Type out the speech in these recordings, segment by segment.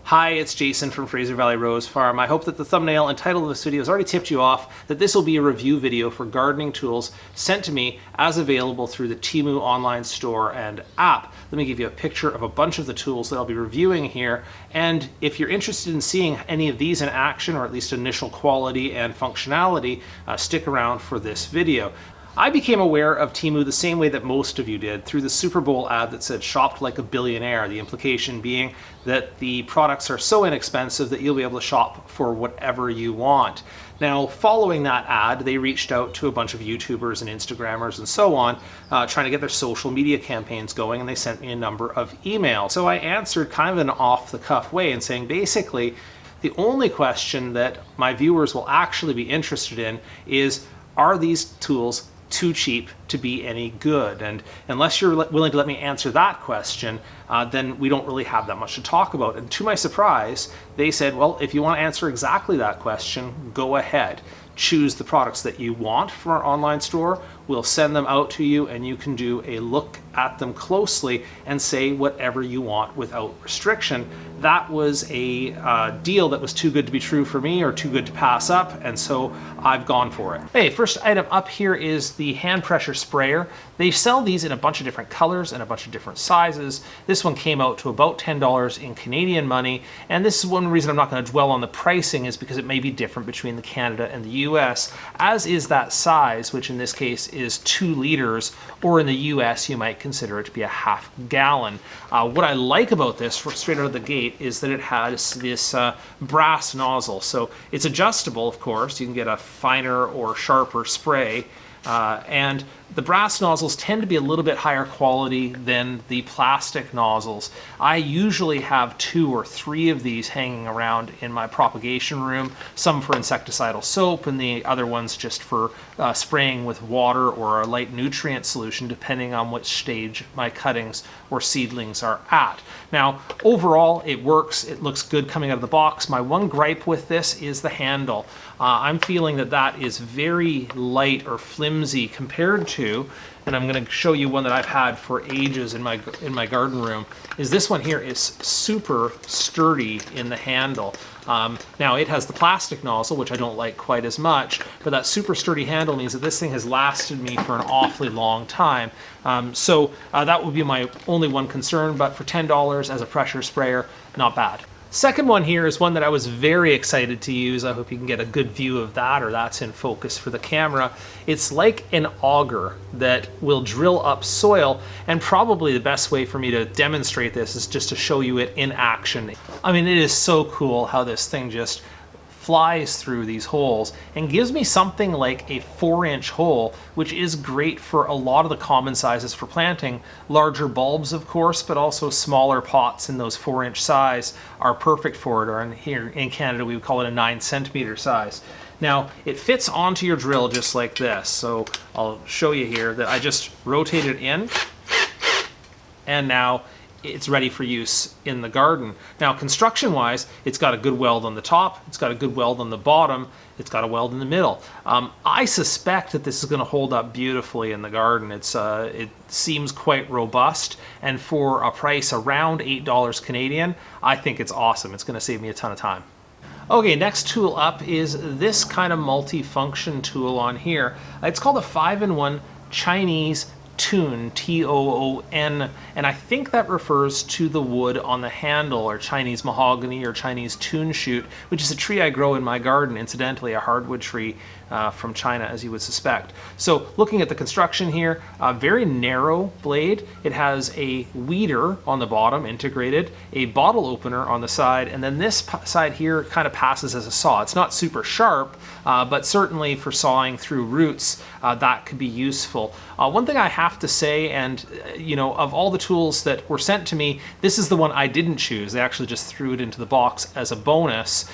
Hi, it's Jason from Fraser Valley Rose Farm. I hope that the thumbnail and title of this video has already tipped you off that this will be a review video for gardening tools sent to me as available through the Temu online store and app. Let me give you a picture of a bunch of the tools that I'll be reviewing here, and if you're interested in seeing any of these in action, or at least initial quality and functionality, stick around for this video. I became aware of Temu the same way that most of you did, through the Super Bowl ad that said "shopped like a billionaire," the implication being that the products are so inexpensive that you'll be able to shop for whatever you want. Now, following that ad, they reached out to a bunch of YouTubers and Instagrammers and so on, trying to get their social media campaigns going, and they sent me a number of emails. So I answered kind of in an off-the-cuff way and saying, basically, the only question that my viewers will actually be interested in is, are these tools too cheap to be any good? And unless you're willing to let me answer that question, then we don't really have that much to talk about. And to my surprise, they said, well, if you want to answer exactly that question, go ahead. Choose the products that you want from our online store. We'll send them out to you, and you can do a look at them closely and say whatever you want without restriction. That was a deal that was too good to be true for me, or too good to pass up, and so I've gone for it. Hey, first item up here is the hand pressure sprayer. They sell these in a bunch of different colors and a bunch of different sizes. This one came out to about $10 in Canadian money, and this is one reason I'm not going to dwell on the pricing, is because it may be different between the Canada and the US, as is that size, which in this case is 2 liters, or in the US you might consider it to be a half gallon. What I like about this straight out of the gate is that it has this brass nozzle. So it's adjustable, of course. You can get a finer or sharper spray, and the brass nozzles tend to be a little bit higher quality than the plastic nozzles. I usually have 2 or 3 of these hanging around in my propagation room, some for insecticidal soap and the other ones just for spraying with water or a light nutrient solution, depending on which stage my cuttings or seedlings are at. Now, overall, it works. It looks good coming out of the box. My one gripe with this is the handle. I'm feeling that that is very light or flimsy compared to, and I'm going to show you one that I've had for ages in my garden room, is this one here is super sturdy in the handle. Now, it has the plastic nozzle, which I don't like quite as much, but that super sturdy handle means that this thing has lasted me for an awfully long time. So that would be my only one concern, but for $10 as a pressure sprayer, not bad. Second one here is one that I was very excited to use. I hope you can get a good view of that, or that's in focus for the camera. It's like an auger that will drill up soil, and probably the best way for me to demonstrate this is just to show you it in action. I mean, it is so cool how this thing just flies through these holes and gives me something like a 4-inch hole, which is great for a lot of the common sizes for planting. Larger bulbs, of course, but also smaller pots in those 4-inch size are perfect for it, or here in Canada we would call it a 9-centimeter size. Now, it fits onto your drill just like this. So I'll show you here that I just rotate it in, and now it's ready for use in the garden. Now, construction-wise, it's got a good weld on the top, it's got a good weld on the bottom, it's got a weld in the middle. I suspect that this is going to hold up beautifully in the garden. It seems quite robust, and for a price around $8 Canadian, I think it's awesome. It's going to save me a ton of time. Okay, next tool up is this kind of multi-function tool on here. It's called a 5-in-1 Chinese Toon, T-O-O-N, and I think that refers to the wood on the handle, or Chinese mahogany, or Chinese Toon shoot, which is a tree I grow in my garden, incidentally, a hardwood tree from China, as you would suspect. So looking at the construction here, a very narrow blade. It has a weeder on the bottom integrated, a bottle opener on the side, and then this side here kind of passes as a saw. It's not super sharp, but certainly for sawing through roots, that could be useful. One thing I have to say, and you know, of all the tools that were sent to me, this is the one I didn't choose. They actually just threw it into the box as a bonus,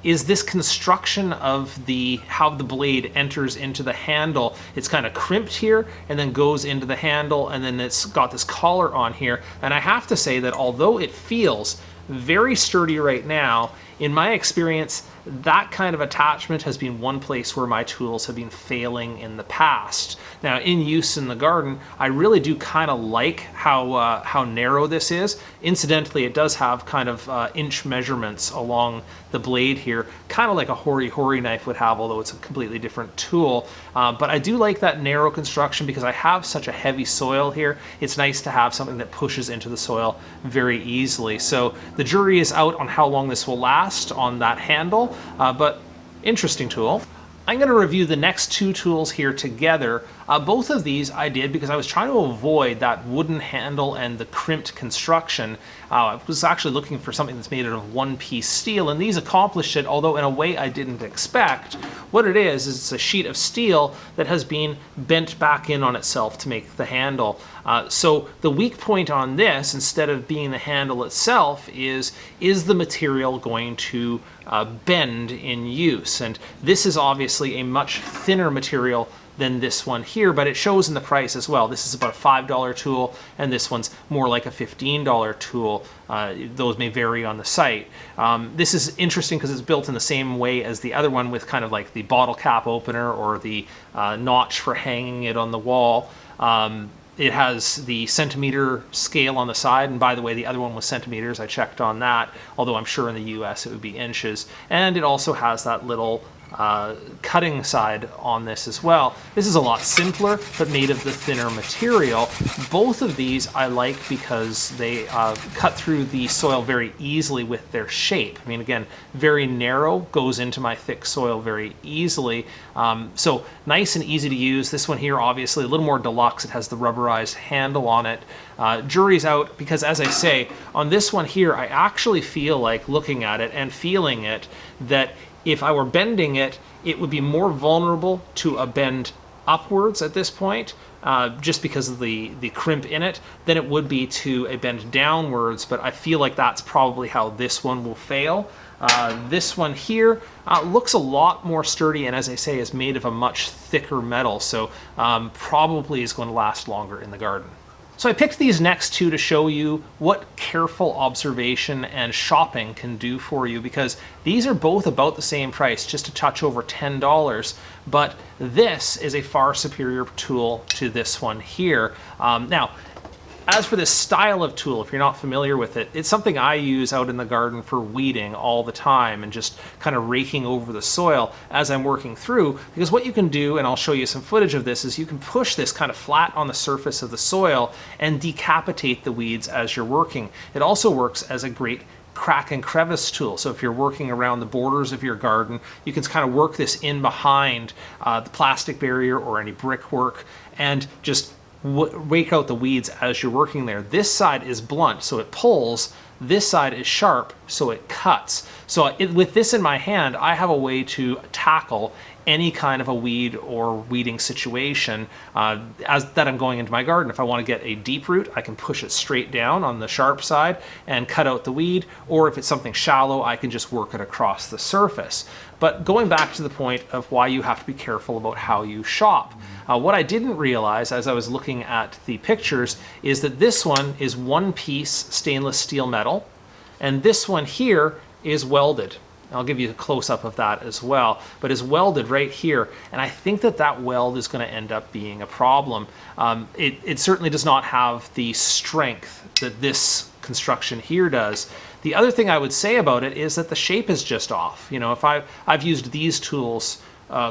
is this construction of how the blade enters into the handle. It's kind of crimped here and then goes into the handle, and then it's got this collar on here. And I have to say that although it feels very sturdy right now. In my experience, that kind of attachment has been one place where my tools have been failing in the past. Now, in use in the garden, I really do kind of like how narrow this is. Incidentally, it does have kind of inch measurements along the blade here, kind of like a hori-hori knife would have, although it's a completely different tool. But I do like that narrow construction because I have such a heavy soil here. It's nice to have something that pushes into the soil very easily. So the jury is out on how long this will last on that handle, but interesting tool. I'm going to review the next two tools here together. Both of these I did because I was trying to avoid that wooden handle and the crimped construction. I was actually looking for something that's made out of one-piece steel, and these accomplished it, although in a way I didn't expect. What it is it's a sheet of steel that has been bent back in on itself to make the handle. So the weak point on this, instead of being the handle itself, is the material going to bend in use? And this is obviously a much thinner material than this one here, but it shows in the price as well. This is about a $5 tool, and this one's more like a $15 tool. Those may vary on the site. This is interesting because it's built in the same way as the other one, with kind of like the bottle cap opener or the notch for hanging it on the wall. It has the centimeter scale on the side, and by the way, the other one was centimeters. I checked on that, although I'm sure in the US it would be inches. And it also has that little cutting side on this as well. This is a lot simpler, but made of the thinner material. Both of these I like because they cut through the soil very easily with their shape. I mean, again, very narrow, goes into my thick soil very easily. So nice and easy to use. This one here, obviously a little more deluxe. It has the rubberized handle on it. Jury's out because, as I say, on this one here, I actually feel like, looking at it and feeling it, that if I were bending it, it would be more vulnerable to a bend upwards at this point, just because of the crimp in it, than it would be to a bend downwards. But I feel like that's probably how this one will fail. This one here looks a lot more sturdy, and as I say, is made of a much thicker metal, so probably is going to last longer in the garden. So I picked these next two to show you what careful observation and shopping can do for you, because these are both about the same price, just a touch over $10, but this is a far superior tool to this one here. Now, as for this style of tool, if you're not familiar with it, it's something I use out in the garden for weeding all the time and just kind of raking over the soil as I'm working through. Because what you can do, and I'll show you some footage of this, is you can push this kind of flat on the surface of the soil and decapitate the weeds as you're working. It also works as a great crack and crevice tool. So if you're working around the borders of your garden, you can kind of work this in behind the plastic barrier or any brickwork and just rake out the weeds as you're working there. This side is blunt, so it pulls. This side is sharp, so it cuts. So with this in my hand, I have a way to tackle any kind of a weed or weeding situation as that I'm going into my garden. If I want to get a deep root, I can push it straight down on the sharp side and cut out the weed, or if it's something shallow, I can just work it across the surface. But going back to the point of why you have to be careful about how you shop. What I didn't realize as I was looking at the pictures is that this one is one-piece stainless steel metal, and this one here is welded. I'll give you a close-up of that as well, but is welded right here, and I think that that weld is going to end up being a problem. It certainly does not have the strength that this construction here does. The other thing I would say about it is that the shape is just off. You know, if I've used these tools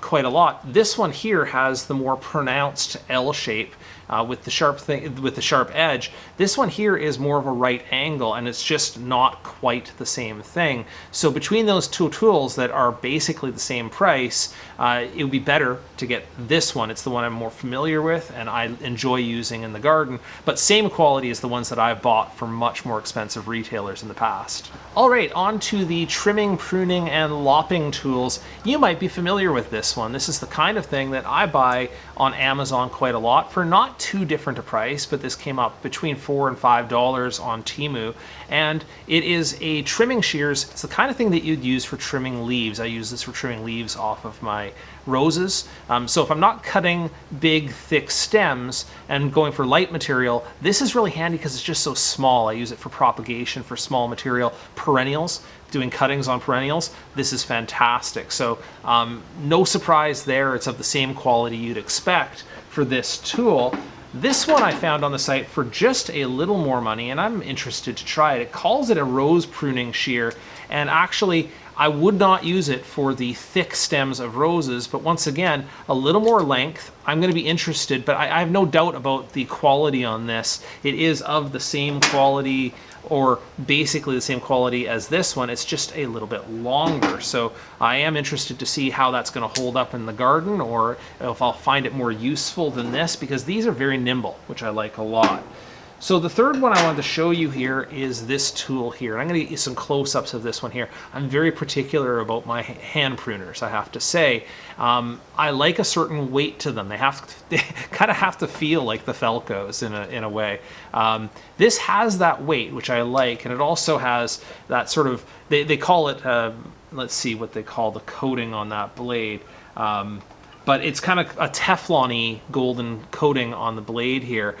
quite a lot. This one here has the more pronounced L shape with the sharp edge. This one here is more of a right angle, and it's just not quite the same thing. So between those two tools that are basically the same price, it would be better to get this one. It's the one I'm more familiar with and I enjoy using in the garden, but same quality as the ones that I've bought from much more expensive retailers in the past. All right, on to the trimming, pruning, and lopping tools. You might be familiar with this one. This is the kind of thing that I buy on Amazon quite a lot for not too different a price, but this came up between $4 and $5 on Temu, and it is a trimming shears. It's the kind of thing that you'd use for trimming leaves. I use this for trimming leaves off of my roses. So if I'm not cutting big, thick stems and going for light material, this is really handy because it's just so small. I use it for propagation for small material, perennials, doing cuttings on perennials. This is fantastic. So no surprise there. It's of the same quality you'd expect for this tool. This one I found on the site for just a little more money, and I'm interested to try it. It calls it a rose pruning shear, and actually I would not use it for the thick stems of roses, but once again, a little more length. I'm going to be interested, but I have no doubt about the quality on this. It is of the same quality, or basically the same quality as this one. It's just a little bit longer. So I am interested to see how that's going to hold up in the garden, or if I'll find it more useful than this, because these are very nimble, which I like a lot. So the third one I wanted to show you here is this tool here. I'm going to get you some close-ups of this one here. I'm very particular about my hand pruners, I have to say. I like a certain weight to them. They kind of have to feel like the Felcos in a way. This has that weight, which I like, and it also has that sort of, they call it, let's see what they call the coating on that blade. But it's kind of a Teflon-y golden coating on the blade here.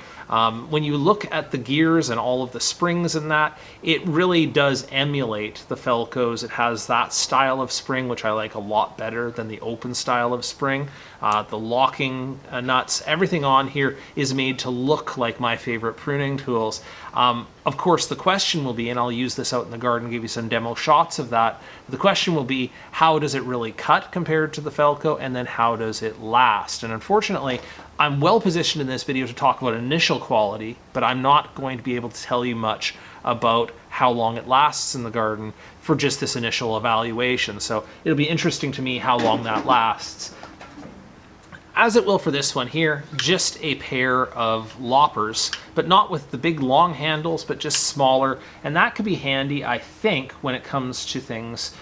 When you look at the gears and all of the springs in that, it really does emulate the Felcos. It has that style of spring, which I like a lot better than the open style of spring. The locking nuts, everything on here is made to look like my favorite pruning tools. Of course, the question will be, and I'll use this out in the garden, give you some demo shots of that. The question will be, how does it really cut compared to the Felco, and then how does it last? And unfortunately, I'm well positioned in this video to talk about initial quality, but I'm not going to be able to tell you much about how long it lasts in the garden for just this initial evaluation. So it'll be interesting to me how long that lasts. As it will for this one here, just a pair of loppers, but not with the big long handles, but just smaller. And that could be handy, I think, when it comes to things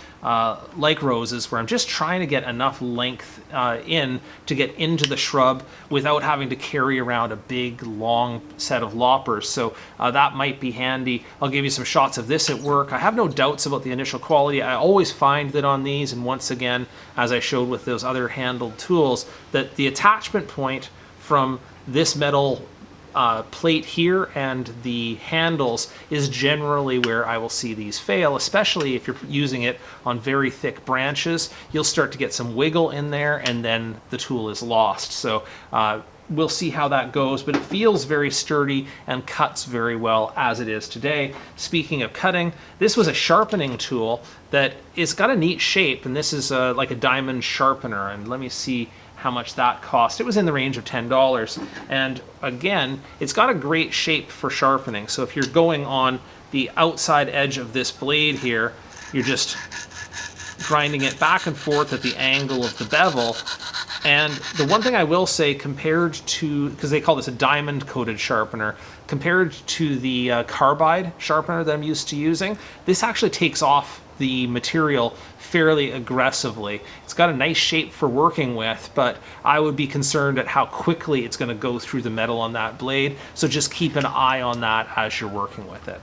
like roses, where I'm just trying to get enough length in to get into the shrub without having to carry around a big long set of loppers. So that might be handy. I'll give you some shots of this at work. I have no doubts about the initial quality. I always find that on these, and once again, as I showed with those other handled tools, that the attachment point from this metal plate here and the handles is generally where I will see these fail, especially if you're using it on very thick branches. You'll start to get some wiggle in there, and then the tool is lost. So we'll see how that goes, but it feels very sturdy and cuts very well as it is today. Speaking of cutting, this was a sharpening tool that it's got a neat shape, and this is like a diamond sharpener, and let me see how much that cost. It was in the range of $10. And again, it's got a great shape for sharpening. So if you're going on the outside edge of this blade here, you're just grinding it back and forth at the angle of the bevel. And the one thing I will say, compared to, because they call this a diamond coated sharpener, compared to the carbide sharpener that I'm used to using, this actually takes off the material fairly aggressively. It's got a nice shape for working with, but I would be concerned at how quickly it's going to go through the metal on that blade. So just keep an eye on that as you're working with it.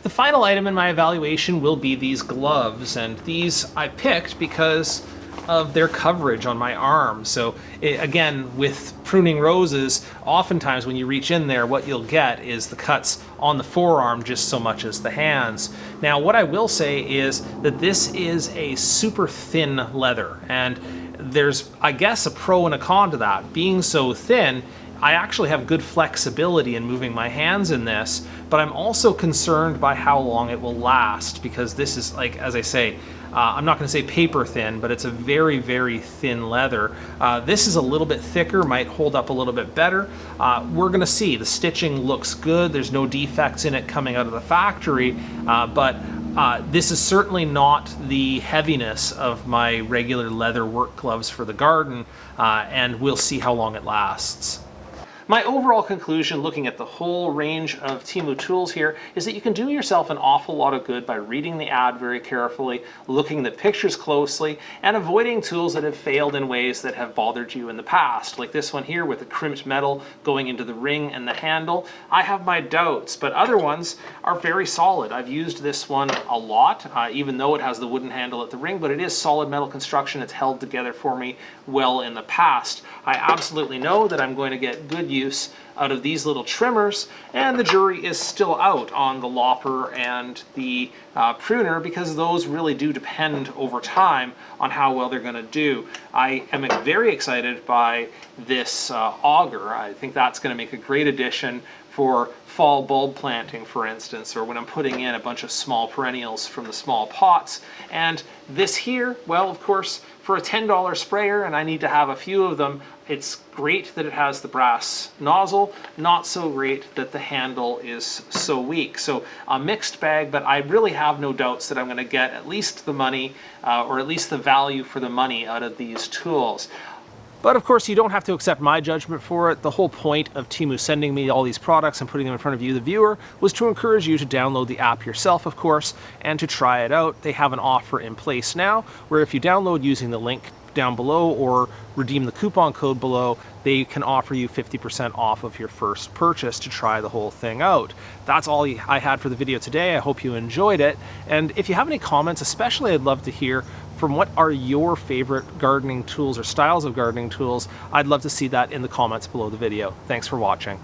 The final item in my evaluation will be these gloves, and these I picked because of their coverage on my arm. So again, with pruning roses, oftentimes when you reach in there, what you'll get is the cuts on the forearm just so much as the hands. Now, what I will say is that this is a super thin leather, and there's, I guess, a pro and a con to that. Being so thin, I actually have good flexibility in moving my hands in this, but I'm also concerned by how long it will last, because this is, like, as I say, I'm not going to say paper thin, but it's a very, very thin leather. This is a little bit thicker, might hold up a little bit better. We're going to see. The stitching looks good. There's no defects in it coming out of the factory, but this is certainly not the heaviness of my regular leather work gloves for the garden, and we'll see how long it lasts. My overall conclusion, looking at the whole range of Temu tools here, is that you can do yourself an awful lot of good by reading the ad very carefully, looking at the pictures closely, and avoiding tools that have failed in ways that have bothered you in the past. Like this one here with the crimped metal going into the ring and the handle. I have my doubts, but other ones are very solid. I've used this one a lot, even though it has the wooden handle at the ring, but it is solid metal construction. It's held together for me well in the past. I absolutely know that I'm going to get good use out of these little trimmers, and the jury is still out on the Lopper and the pruner, because those really do depend over time on how well they're going to do. I am very excited by this auger. I think that's going to make a great addition for fall bulb planting, for instance, or when I'm putting in a bunch of small perennials from the small pots. And this here, well, of course, for a $10 sprayer, and I need to have a few of them, it's great that it has the brass nozzle, not so great that the handle is so weak. So a mixed bag, but I really have no doubts that I'm going to get at least the money, or at least the value for the money out of these tools. But of course, you don't have to accept my judgment for it. The whole point of Temu sending me all these products and putting them in front of you, the viewer, was to encourage you to download the app yourself, of course, and to try it out. They have an offer in place now, where if you download using the link down below or redeem the coupon code below, they can offer you 50% off of your first purchase to try the whole thing out. That's all I had for the video today. I hope you enjoyed it. And if you have any comments, especially, I'd love to hear from what are your favorite gardening tools or styles of gardening tools. I'd love to see that in the comments below the video. Thanks for watching.